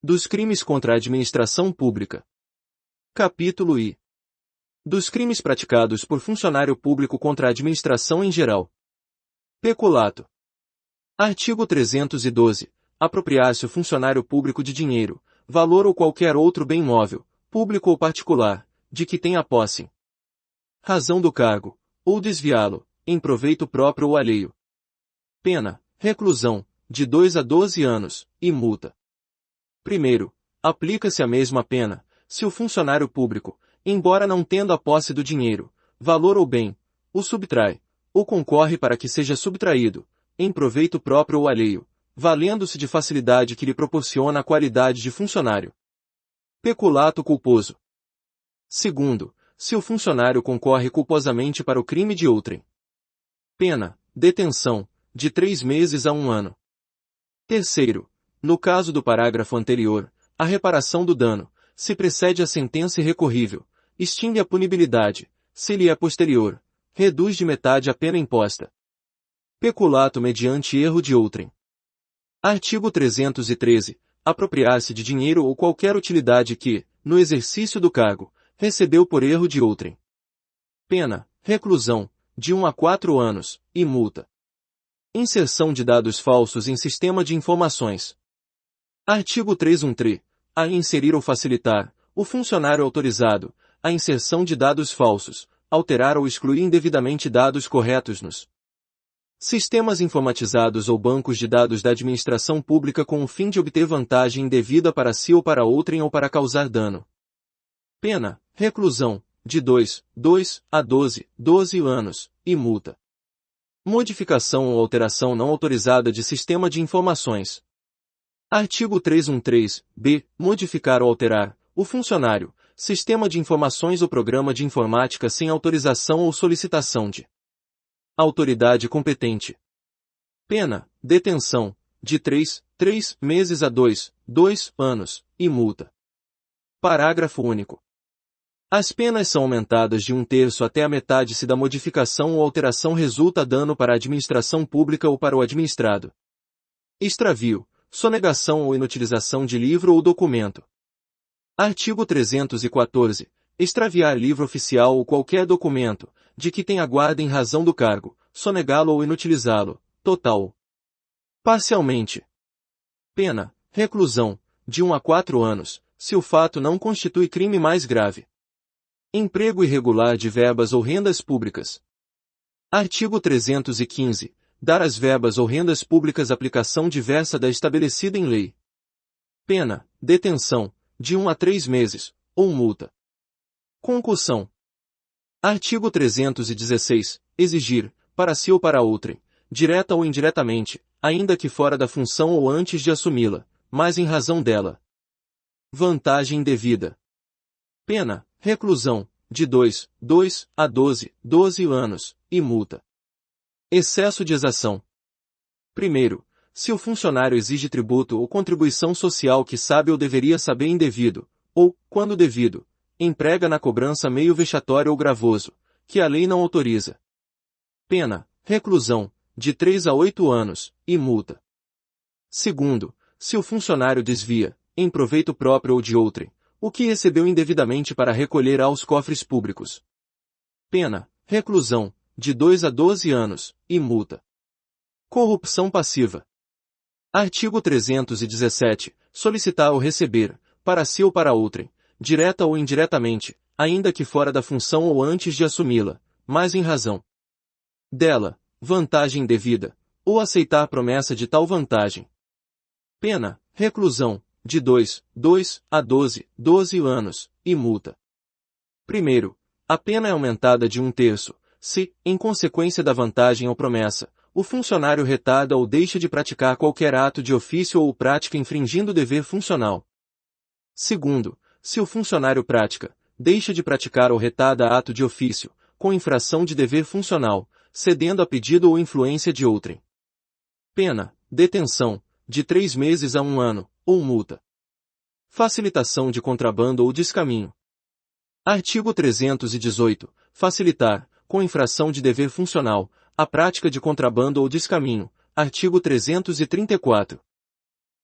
Dos crimes contra a administração pública. Capítulo I. Dos crimes praticados por funcionário público contra a administração em geral. Peculato. Artigo 312. Apropriar-se o funcionário público de dinheiro, valor ou qualquer outro bem móvel, público ou particular, de que tenha posse. Razão do cargo, ou desviá-lo, em proveito próprio ou alheio. Pena, reclusão, de 2 a 12 anos, e multa. Primeiro, aplica-se a mesma pena, se o funcionário público, embora não tendo a posse do dinheiro, valor ou bem, o subtrai, ou concorre para que seja subtraído, em proveito próprio ou alheio, valendo-se de facilidade que lhe proporciona a qualidade de funcionário. Peculato culposo. Segundo, se o funcionário concorre culposamente para o crime de outrem. Pena, detenção, de 3 meses a 1 ano. Terceiro, no caso do parágrafo anterior, a reparação do dano, se precede a sentença irrecorrível, extingue a punibilidade, se lhe é posterior, reduz de metade a pena imposta. Peculato mediante erro de outrem. Artigo 313. Apropriar-se de dinheiro ou qualquer utilidade que, no exercício do cargo, recebeu por erro de outrem. Pena, reclusão, de 1 a 4 anos, e multa. Inserção de dados falsos em sistema de informações. Artigo 313. A inserir ou facilitar, o funcionário autorizado, a inserção de dados falsos, alterar ou excluir indevidamente dados corretos nos sistemas informatizados ou bancos de dados da administração pública com o fim de obter vantagem indevida para si ou para outrem ou para causar dano. Pena, reclusão, de 2 a 12 anos, e multa. Modificação ou alteração não autorizada de sistema de informações. Artigo 313-B. Modificar ou alterar, o funcionário, sistema de informações ou programa de informática sem autorização ou solicitação de autoridade competente. Pena, detenção, de 3 meses a 2 anos, e multa. Parágrafo único. As penas são aumentadas de 1/3 até a metade se da modificação ou alteração resulta dano para a administração pública ou para o administrado. Extravio, sonegação ou inutilização de livro ou documento. Artigo 314. Extraviar livro oficial ou qualquer documento, de que tenha guarda em razão do cargo, sonegá-lo ou inutilizá-lo, total. Parcialmente. Pena, reclusão, de 1 a 4 anos, se o fato não constitui crime mais grave. Emprego irregular de verbas ou rendas públicas. Artigo 315. Dar às verbas ou rendas públicas aplicação diversa da estabelecida em lei. Pena, detenção, de 1 a 3 meses, ou multa. Concussão. Artigo 316. Exigir, para si ou para outrem, direta ou indiretamente, ainda que fora da função ou antes de assumi-la, mas em razão dela. Vantagem indevida. Pena, reclusão, de 2 a 12 anos, e multa. Excesso de exação. Primeiro, se o funcionário exige tributo ou contribuição social que sabe ou deveria saber indevido, ou, quando devido, emprega na cobrança meio vexatório ou gravoso, que a lei não autoriza. Pena, reclusão, de 3 a 8 anos, e multa. Segundo, se o funcionário desvia, em proveito próprio ou de outrem, o que recebeu indevidamente para recolher aos cofres públicos. Pena, reclusão, de 2 a 12 anos, e multa. Corrupção passiva. Artigo 317. Solicitar ou receber, para si ou para outrem, direta ou indiretamente, ainda que fora da função ou antes de assumi-la, mas em razão dela, vantagem devida, ou aceitar promessa de tal vantagem. Pena, reclusão, de 2 a 12 anos, e multa. Primeiro, a pena é aumentada de 1/3, se, em consequência da vantagem ou promessa, o funcionário retarda ou deixa de praticar qualquer ato de ofício ou prática infringindo o dever funcional. Segundo, se o funcionário pratica, deixa de praticar ou retarda ato de ofício, com infração de dever funcional, cedendo a pedido ou influência de outrem. Pena, detenção, de 3 meses a 1 ano, ou multa. Facilitação de contrabando ou descaminho. Artigo 318. Facilitar, com infração de dever funcional, a prática de contrabando ou descaminho. Artigo 334.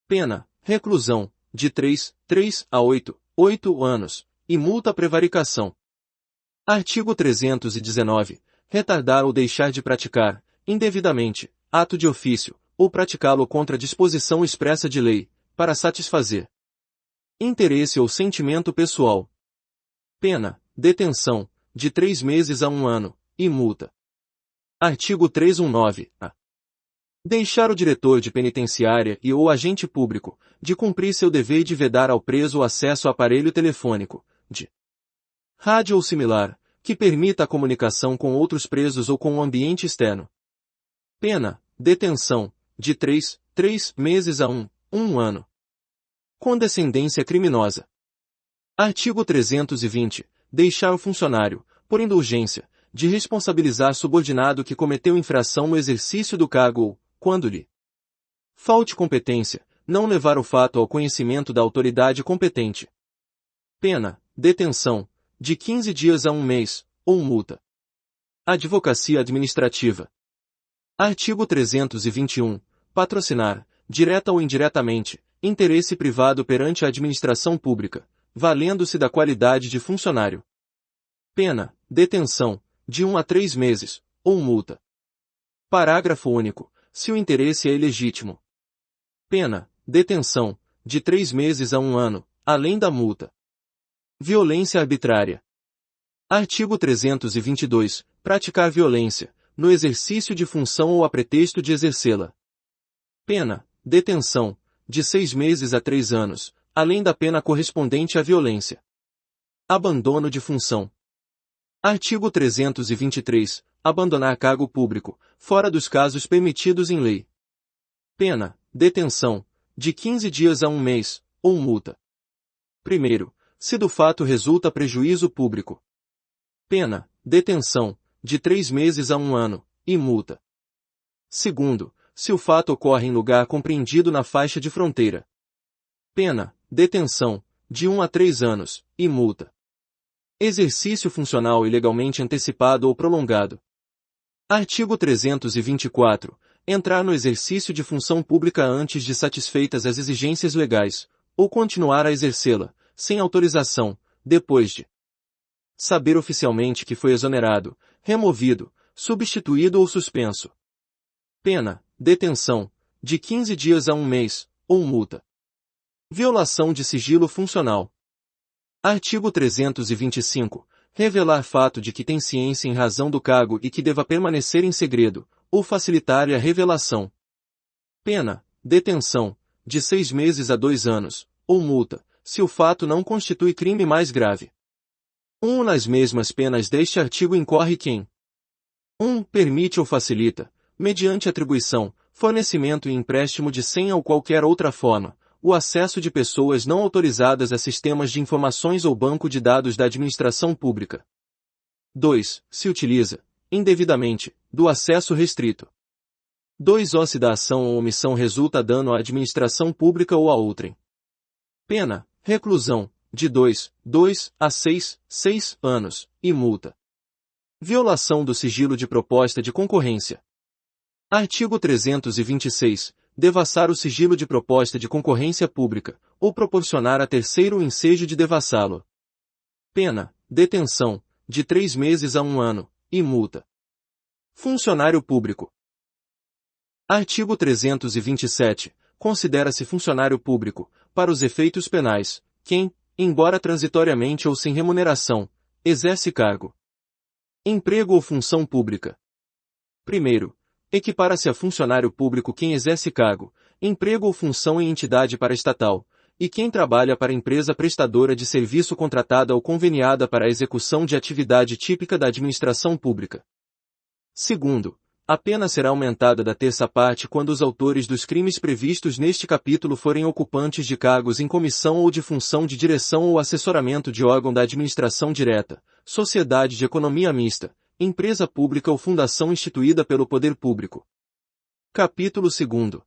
Pena, reclusão, de 3 a 8 anos, e multa a prevaricação. Artigo 319. Retardar ou deixar de praticar, indevidamente, ato de ofício, ou praticá-lo contra disposição expressa de lei, para satisfazer interesse ou sentimento pessoal. Pena, detenção, de 3 meses a 1 ano, e multa. Artigo 319-A. Deixar o diretor de penitenciária e ou agente público, de cumprir seu dever de vedar ao preso o acesso a aparelho telefônico, de rádio ou similar, que permita a comunicação com outros presos ou com o ambiente externo. Pena, detenção, de 3 meses a 1 ano. Condescendência criminosa. Artigo 320. Deixar o funcionário, por indulgência, de responsabilizar subordinado que cometeu infração no exercício do cargo ou, quando lhe falte competência, não levar o fato ao conhecimento da autoridade competente. Pena, detenção, de 15 dias a 1 mês, ou multa. Advocacia administrativa. Artigo 321. Patrocinar, direta ou indiretamente, interesse privado perante a administração pública, valendo-se da qualidade de funcionário. Pena, detenção, de 1 a 3 meses, ou multa. Parágrafo único. Se o interesse é ilegítimo. Pena, detenção, de 3 meses a 1 ano, além da multa. Violência arbitrária. Artigo 322. Praticar violência, no exercício de função ou a pretexto de exercê-la. Pena, detenção, de 6 meses a 3 anos, além da pena correspondente à violência. Abandono de função. Artigo 323. Abandonar cargo público, fora dos casos permitidos em lei. Pena, detenção, de 15 dias a 1 mês, ou multa. Primeiro, se do fato resulta prejuízo público. Pena, detenção, de 3 meses a 1 ano, e multa. Segundo, se o fato ocorre em lugar compreendido na faixa de fronteira. Pena, detenção, de 1 a 3 anos, e multa. Exercício funcional ilegalmente antecipado ou prolongado. Artigo 324. Entrar no exercício de função pública antes de satisfeitas as exigências legais, ou continuar a exercê-la, sem autorização, depois de saber oficialmente que foi exonerado, removido, substituído ou suspenso. Pena, detenção, de 15 dias a 1 mês, ou multa. Violação de sigilo funcional. Artigo 325. Revelar fato de que tem ciência em razão do cargo e que deva permanecer em segredo, ou facilitar-lhe a revelação. Pena, detenção, de 6 meses a 2 anos, ou multa, se o fato não constitui crime mais grave. Nas mesmas penas deste artigo incorre quem 1. Permite ou facilita, mediante atribuição, fornecimento e empréstimo de senha ou qualquer outra forma, o acesso de pessoas não autorizadas a sistemas de informações ou banco de dados da administração pública. 2. Se utiliza, indevidamente, do acesso restrito. 2. Se da ação ou omissão resulta dano à administração pública ou a outrem. Pena, reclusão, de 2 a 6 anos, e multa. Violação do sigilo de proposta de concorrência. Artigo 326. Devassar o sigilo de proposta de concorrência pública, ou proporcionar a terceiro o ensejo de devassá-lo. Pena, detenção, de 3 meses a 1 ano, e multa. Funcionário público. Artigo 327. Considera-se funcionário público, para os efeitos penais, quem, embora transitoriamente ou sem remuneração, exerce cargo, emprego ou função pública. Primeiro, equipara-se a funcionário público quem exerce cargo, emprego ou função em entidade paraestatal, e quem trabalha para empresa prestadora de serviço contratada ou conveniada para a execução de atividade típica da administração pública. Segundo, a pena será aumentada da terça parte quando os autores dos crimes previstos neste capítulo forem ocupantes de cargos em comissão ou de função de direção ou assessoramento de órgão da administração direta, sociedade de economia mista, empresa pública ou fundação instituída pelo poder público. Capítulo 2.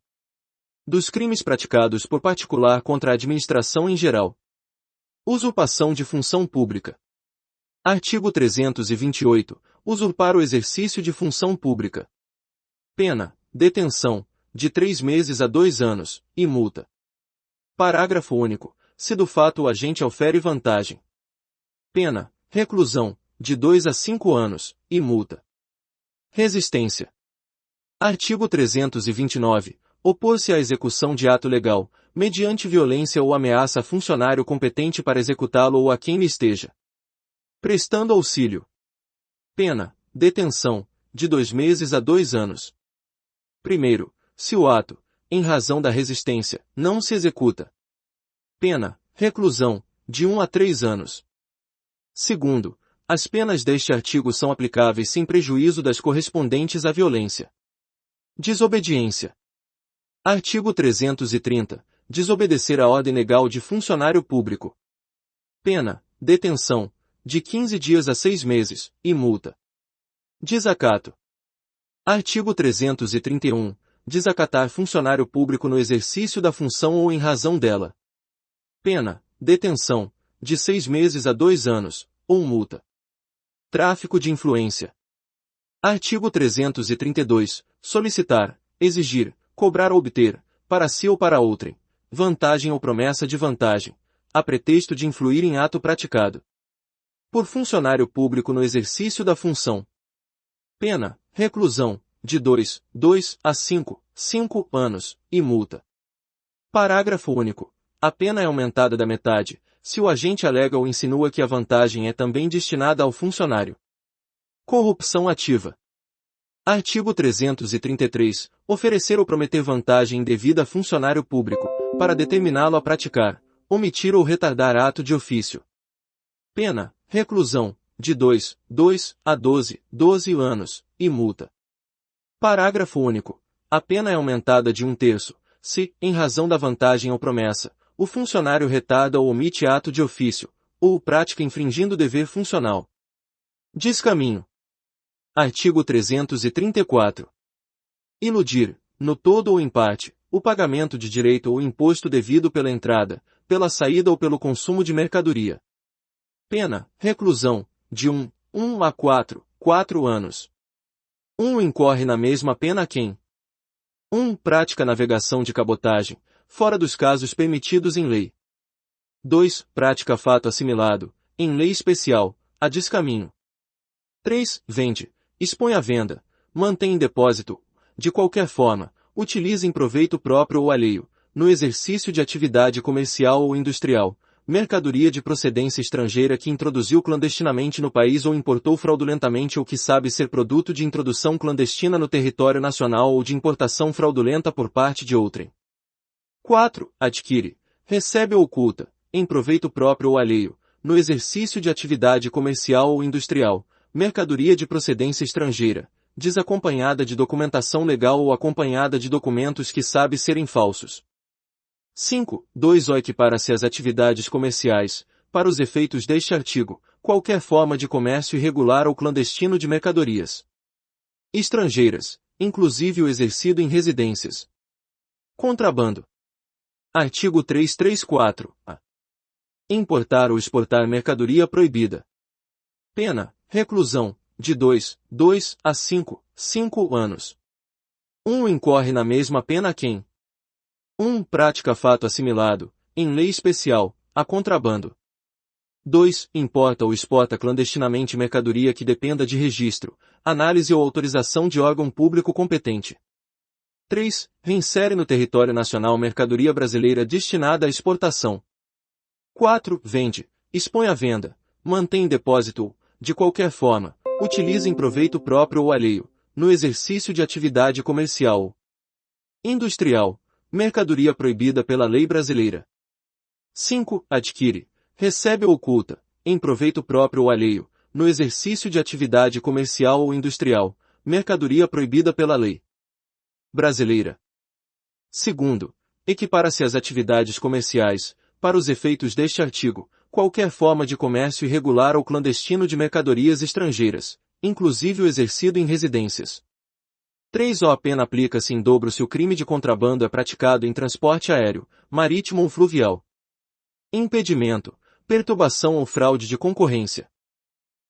Dos crimes praticados por particular contra a administração em geral. Usurpação de função pública. Artigo 328. Usurpar o exercício de função pública. Pena, detenção, de 3 meses a 2 anos, e multa. Parágrafo único. Se do fato o agente aufere vantagem. Pena, reclusão, de 2 a 5 anos, e multa. Resistência. Artigo 329. Opor-se à execução de ato legal, mediante violência ou ameaça a funcionário competente para executá-lo ou a quem lhe esteja prestando auxílio. Pena, detenção, de 2 meses a 2 anos. Primeiro, se o ato, em razão da resistência, não se executa. Pena, reclusão, de 1 a 3 anos. Segundo, as penas deste artigo são aplicáveis sem prejuízo das correspondentes à violência. Desobediência. Artigo 330. Desobedecer a ordem legal de funcionário público. Pena, detenção, de 15 dias a 6 meses, e multa. Desacato. Artigo 331. Desacatar funcionário público no exercício da função ou em razão dela. Pena, detenção, de 6 meses a 2 anos, ou multa. Tráfico de influência. Artigo 332. Solicitar, exigir, cobrar ou obter, para si ou para outrem, vantagem ou promessa de vantagem, a pretexto de influir em ato praticado por funcionário público no exercício da função. Pena, reclusão, de 2 a 5 anos, e multa. Parágrafo único. A pena é aumentada da metade, se o agente alega ou insinua que a vantagem é também destinada ao funcionário. Corrupção ativa. Artigo 333. Oferecer ou prometer vantagem indevida a funcionário público, para determiná-lo a praticar, omitir ou retardar ato de ofício. Pena, reclusão, de 2 a 12 anos, e multa. Parágrafo único. A pena é aumentada de 1/3, se, em razão da vantagem ou promessa, o funcionário retarda ou omite ato de ofício, ou o pratica infringindo o dever funcional. Descaminho. Artigo 334. Iludir, no todo ou em parte, o pagamento de direito ou imposto devido pela entrada, pela saída ou pelo consumo de mercadoria. Pena, reclusão, de 1 a 4 anos. 1. Incorre na mesma pena quem 1. Pratica navegação de cabotagem, fora dos casos permitidos em lei. 2. Pratica fato assimilado, em lei especial, a descaminho. 3. Vende, expõe à venda, mantém em depósito, de qualquer forma, utiliza em proveito próprio ou alheio, no exercício de atividade comercial ou industrial, mercadoria de procedência estrangeira que introduziu clandestinamente no país ou importou fraudulentamente ou que sabe ser produto de introdução clandestina no território nacional ou de importação fraudulenta por parte de outrem. 4. Adquire, recebe ou oculta, em proveito próprio ou alheio, no exercício de atividade comercial ou industrial, mercadoria de procedência estrangeira, desacompanhada de documentação legal ou acompanhada de documentos que sabe serem falsos. 5. 2. Ou equipara-se às atividades comerciais, para os efeitos deste artigo, qualquer forma de comércio irregular ou clandestino de mercadorias estrangeiras, inclusive o exercido em residências. Contrabando. Artigo 334-A. Importar ou exportar mercadoria proibida. Pena, reclusão, de 2 a 5 anos. 1. Incorre na mesma pena quem 1. Pratica fato assimilado, em lei especial, a contrabando. 2. Importa ou exporta clandestinamente mercadoria que dependa de registro, análise ou autorização de órgão público competente. 3. Reinsere no território nacional mercadoria brasileira destinada à exportação. 4. Vende, expõe à venda, mantém em depósito, de qualquer forma, utiliza em proveito próprio ou alheio, no exercício de atividade comercial, industrial, mercadoria proibida pela lei brasileira. 5. Adquire, recebe ou oculta, em proveito próprio ou alheio, no exercício de atividade comercial ou industrial, mercadoria proibida pela lei brasileira. 2. Equipara-se às atividades comerciais, para os efeitos deste artigo, qualquer forma de comércio irregular ou clandestino de mercadorias estrangeiras, inclusive o exercido em residências. 3. A pena aplica-se em dobro se o crime de contrabando é praticado em transporte aéreo, marítimo ou fluvial. Impedimento, perturbação ou fraude de concorrência.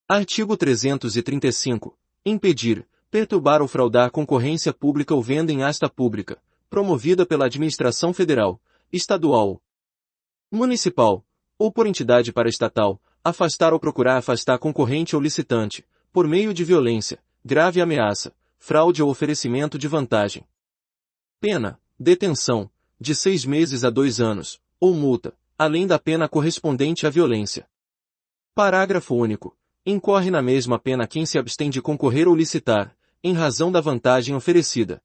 Artigo 335. Impedir, perturbar ou fraudar concorrência pública ou venda em asta pública, promovida pela administração federal, estadual, municipal, ou por entidade paraestatal, afastar ou procurar afastar concorrente ou licitante, por meio de violência, grave ameaça, fraude ou oferecimento de vantagem. Pena, detenção, de 6 meses a 2 anos, ou multa, além da pena correspondente à violência. Parágrafo único. Incorre na mesma pena quem se abstém de concorrer ou licitar, em razão da vantagem oferecida.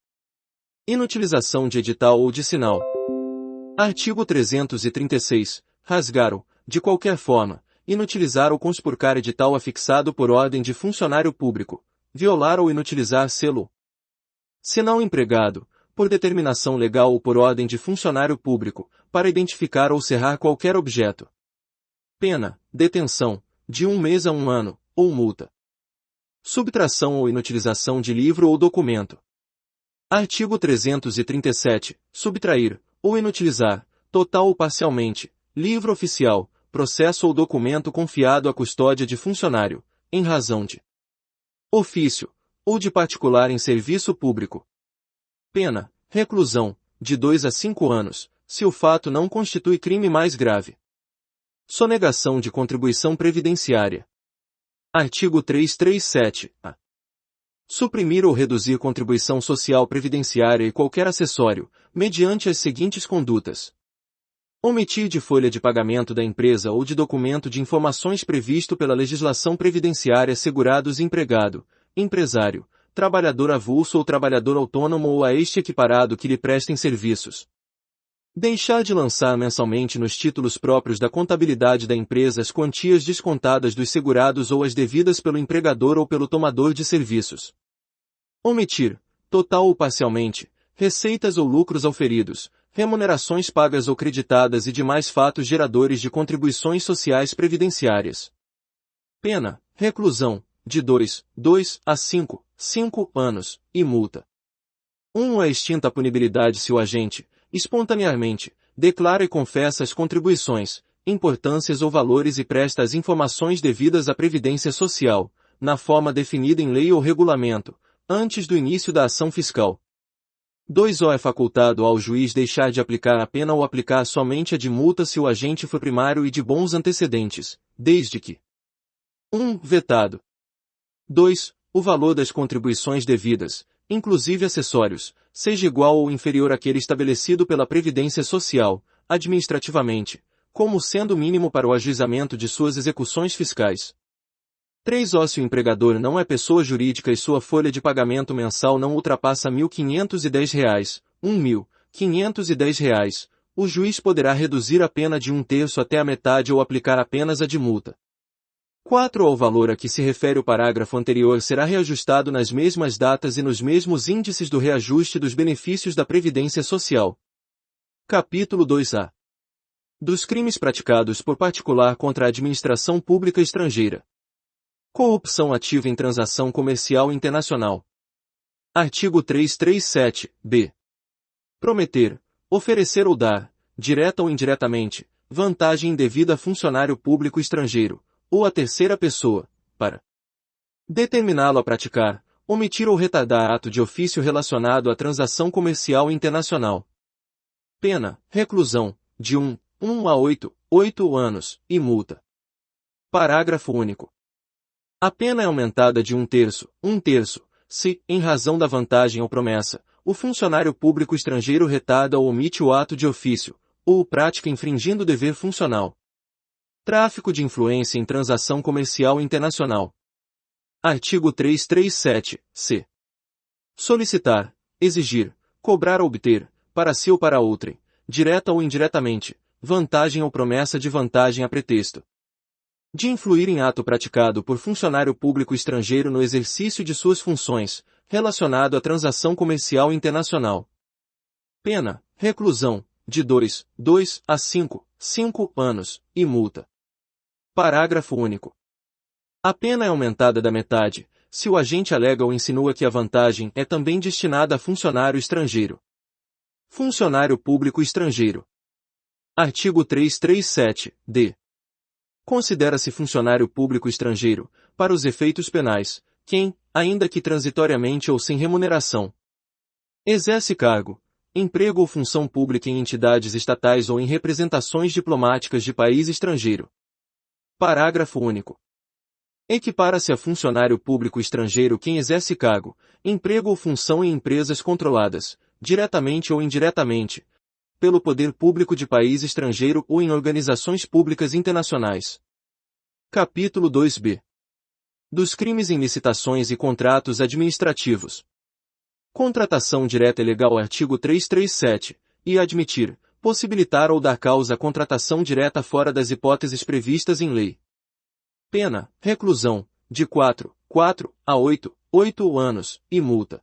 Inutilização de edital ou de sinal. Artigo 336. Rasgar ou, de qualquer forma, inutilizar ou conspurcar edital afixado por ordem de funcionário público, violar ou inutilizar selo, sinal empregado, por determinação legal ou por ordem de funcionário público, para identificar ou cerrar qualquer objeto. Pena, detenção, de 1 mês a 1 ano, ou multa. Subtração ou inutilização de livro ou documento. Artigo 337. Subtrair, ou inutilizar, total ou parcialmente, livro oficial, processo ou documento confiado à custódia de funcionário, em razão de ofício, ou de particular em serviço público. Pena, reclusão, de 2 a 5 anos, se o fato não constitui crime mais grave. Sonegação de contribuição previdenciária. Artigo 337-A. Suprimir ou reduzir contribuição social previdenciária e qualquer acessório, mediante as seguintes condutas. Omitir de folha de pagamento da empresa ou de documento de informações previsto pela legislação previdenciária segurados empregado, empresário, trabalhador avulso ou trabalhador autônomo ou a este equiparado que lhe prestem serviços. Deixar de lançar mensalmente nos títulos próprios da contabilidade da empresa as quantias descontadas dos segurados ou as devidas pelo empregador ou pelo tomador de serviços. Omitir, total ou parcialmente, receitas ou lucros auferidos, remunerações pagas ou creditadas e demais fatos geradores de contribuições sociais previdenciárias. Pena, reclusão, de 2 a 5 anos, e multa. 1. É extinta a punibilidade se o agente, espontaneamente, declara e confessa as contribuições, importâncias ou valores e presta as informações devidas à Previdência Social, na forma definida em lei ou regulamento, antes do início da ação fiscal. 2. É facultado ao juiz deixar de aplicar a pena ou aplicar somente a de multa se o agente for primário e de bons antecedentes, desde que 1. Vetado. 2. O valor das contribuições devidas, inclusive acessórios, seja igual ou inferior àquele estabelecido pela Previdência Social, administrativamente, como sendo mínimo para o ajuizamento de suas execuções fiscais. 3. Se o empregador não é pessoa jurídica e sua folha de pagamento mensal não ultrapassa R$ 1.510, R$ 1.510, o juiz poderá reduzir a pena de 1/3 até a metade ou aplicar apenas a de multa. 4. O valor a que se refere o parágrafo anterior será reajustado nas mesmas datas e nos mesmos índices do reajuste dos benefícios da Previdência Social. Capítulo 2A. Dos crimes praticados por particular contra a administração pública estrangeira. Corrupção ativa em transação comercial internacional. Artigo 337-B. Prometer, oferecer ou dar, direta ou indiretamente, vantagem indevida a funcionário público estrangeiro, ou a terceira pessoa, para determiná-lo a praticar, omitir ou retardar ato de ofício relacionado à transação comercial internacional. Pena, reclusão, de 1 a 8 anos, e multa. Parágrafo único. A pena é aumentada de 1/3, se, em razão da vantagem ou promessa, o funcionário público estrangeiro retarda ou omite o ato de ofício, ou o pratica infringindo o dever funcional. Tráfico de influência em transação comercial internacional. Artigo 337-C. Solicitar, exigir, cobrar ou obter, para si ou para outrem, direta ou indiretamente, vantagem ou promessa de vantagem a pretexto de influir em ato praticado por funcionário público estrangeiro no exercício de suas funções, relacionado à transação comercial internacional. Pena, reclusão, de 2 a 5 anos, e multa. Parágrafo único. A pena é aumentada da metade, se o agente alega ou insinua que a vantagem é também destinada a funcionário estrangeiro. Funcionário público estrangeiro. Artigo 337-D. Considera-se funcionário público estrangeiro, para os efeitos penais, quem, ainda que transitoriamente ou sem remuneração, exerce cargo, emprego ou função pública em entidades estatais ou em representações diplomáticas de país estrangeiro. Parágrafo único. Equipara-se a funcionário público estrangeiro quem exerce cargo, emprego ou função em empresas controladas, diretamente ou indiretamente, pelo poder público de país estrangeiro ou em organizações públicas internacionais. Capítulo 2b. Dos crimes em licitações e contratos administrativos. Contratação direta é legal. Artigo 337. E admitir, possibilitar ou dar causa à contratação direta fora das hipóteses previstas em lei. Pena, reclusão, de 4 a 8 anos, e multa.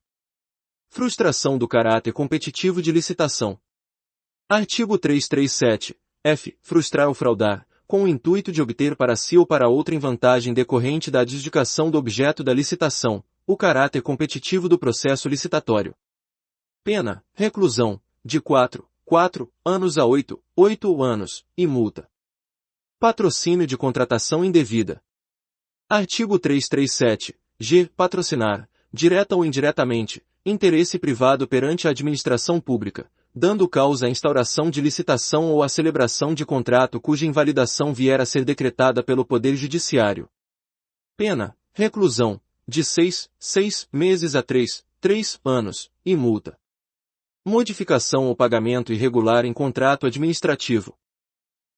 Frustração do caráter competitivo de licitação. Artigo 337. F. Frustrar ou fraudar, com o intuito de obter para si ou para outrem vantagem decorrente da adjudicação do objeto da licitação, o caráter competitivo do processo licitatório. Pena, reclusão, de 4 anos a 8 anos, e multa. Patrocínio de contratação indevida. Artigo 337. G. Patrocinar, direta ou indiretamente, interesse privado perante a administração pública, dando causa à instauração de licitação ou à celebração de contrato cuja invalidação vier a ser decretada pelo Poder Judiciário. Pena, reclusão, de 6 meses a 3 anos, e multa. Modificação ou pagamento irregular em contrato administrativo.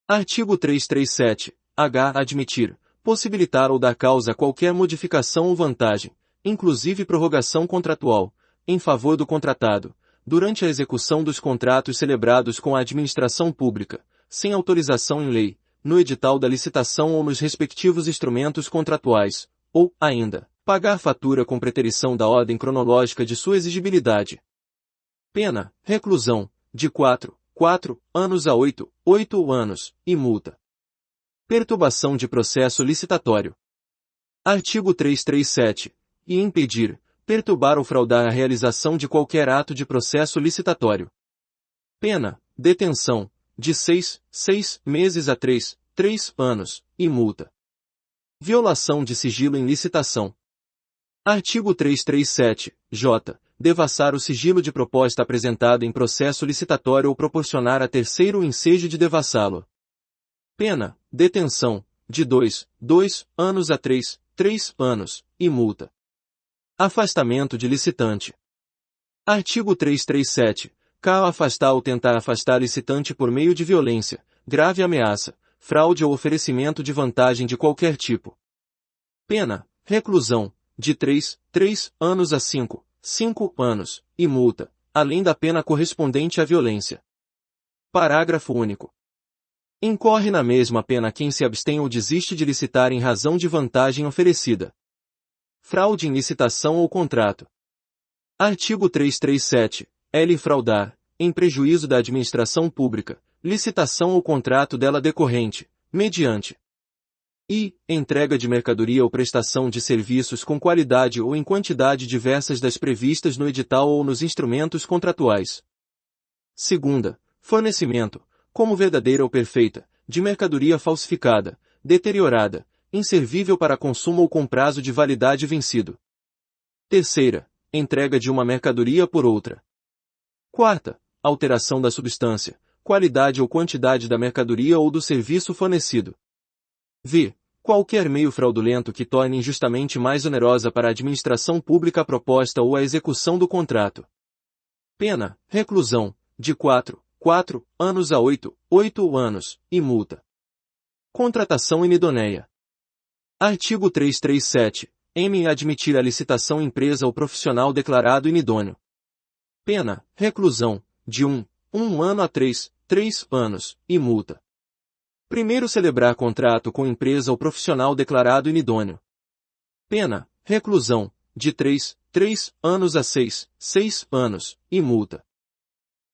Artigo 337. H. Admitir, possibilitar ou dar causa a qualquer modificação ou vantagem, inclusive prorrogação contratual, em favor do contratado, durante a execução dos contratos celebrados com a administração pública, sem autorização em lei, no edital da licitação ou nos respectivos instrumentos contratuais, ou, ainda, pagar fatura com preterição da ordem cronológica de sua exigibilidade. Pena, reclusão, de 4 anos a 8 anos, e multa. Perturbação de processo licitatório. Artigo 337. E impedir, perturbar ou fraudar a realização de qualquer ato de processo licitatório. Pena, detenção, de 6 meses a 3 anos, e multa. Violação de sigilo em licitação. Artigo 337. J. Devassar o sigilo de proposta apresentada em processo licitatório ou proporcionar a terceiro o ensejo de devassá-lo. Pena, detenção, de 2 anos a 3 anos, e multa. Afastamento de licitante. Artigo 337. K. Afastar ou tentar afastar licitante por meio de violência, grave ameaça, fraude ou oferecimento de vantagem de qualquer tipo. Pena, reclusão, de 3 anos a 5 anos, e multa, além da pena correspondente à violência. Parágrafo único. Incorre na mesma pena quem se abstém ou desiste de licitar em razão de vantagem oferecida. Fraude em licitação ou contrato. Artigo 337. L. Fraudar, em prejuízo da administração pública, licitação ou contrato dela decorrente, mediante I. Entrega de mercadoria ou prestação de serviços com qualidade ou em quantidade diversas das previstas no edital ou nos instrumentos contratuais. Segunda, fornecimento, como verdadeira ou perfeita, de mercadoria falsificada, deteriorada, inservível para consumo ou com prazo de validade vencido. Terceira, entrega de uma mercadoria por outra. Quarta, alteração da substância, qualidade ou quantidade da mercadoria ou do serviço fornecido. V. Qualquer meio fraudulento que torne injustamente mais onerosa para a administração pública a proposta ou a execução do contrato. Pena, reclusão, de 4 anos a 8 anos, e multa. Contratação inidoneia. Artigo 337. M. Admitir a licitação empresa ou profissional declarado inidôneo. Pena, reclusão, de 1 ano a 3 anos, e multa. Primeiro celebrar contrato com empresa ou profissional declarado inidôneo. Pena, reclusão, de 3 anos a 6 anos, e multa.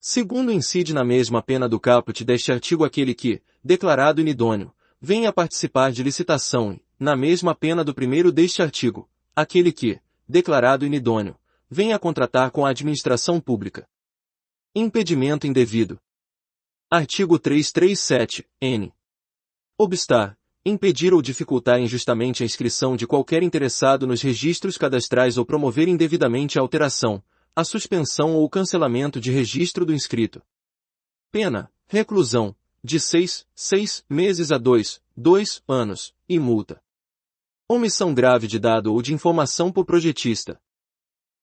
Segundo incide na mesma pena do caput deste artigo aquele que, declarado inidôneo, venha a participar de licitação e, na mesma pena do primeiro deste artigo, aquele que, declarado inidôneo, venha a contratar com a administração pública. Impedimento indevido. Artigo 337, n. Obstar, impedir ou dificultar injustamente a inscrição de qualquer interessado nos registros cadastrais ou promover indevidamente a alteração, a suspensão ou cancelamento de registro do inscrito. Pena, reclusão, de 6 meses a 2 anos, e multa. Omissão grave de dado ou de informação por projetista.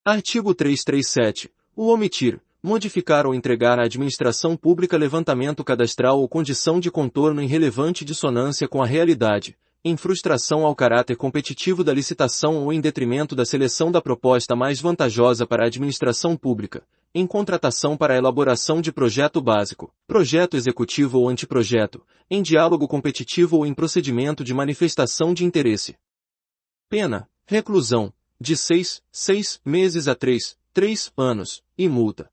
Artigo 337. O omitir, modificar ou entregar à administração pública levantamento cadastral ou condição de contorno em relevante dissonância com a realidade, em frustração ao caráter competitivo da licitação ou em detrimento da seleção da proposta mais vantajosa para a administração pública, em contratação para a elaboração de projeto básico, projeto executivo ou anteprojeto, em diálogo competitivo ou em procedimento de manifestação de interesse. Pena, reclusão, de 6 meses a 3 anos, e multa.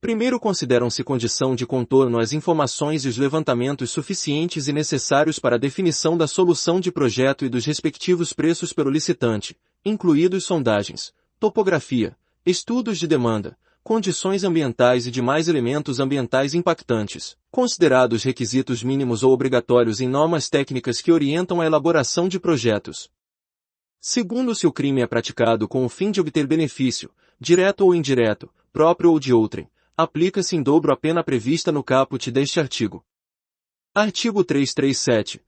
Primeiro, consideram-se condição de contorno as informações e os levantamentos suficientes e necessários para a definição da solução de projeto e dos respectivos preços pelo licitante, incluídos sondagens, topografia, estudos de demanda, condições ambientais e demais elementos ambientais impactantes, considerados requisitos mínimos ou obrigatórios em normas técnicas que orientam a elaboração de projetos. Segundo, se o crime é praticado com o fim de obter benefício, direto ou indireto, próprio ou de outrem, aplica-se em dobro a pena prevista no caput deste artigo. Artigo 337.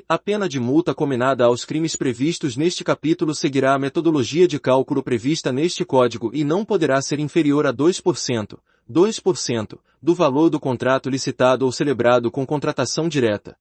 A pena de multa cominada aos crimes previstos neste capítulo seguirá a metodologia de cálculo prevista neste Código e não poderá ser inferior a 2% do valor do contrato licitado ou celebrado com contratação direta,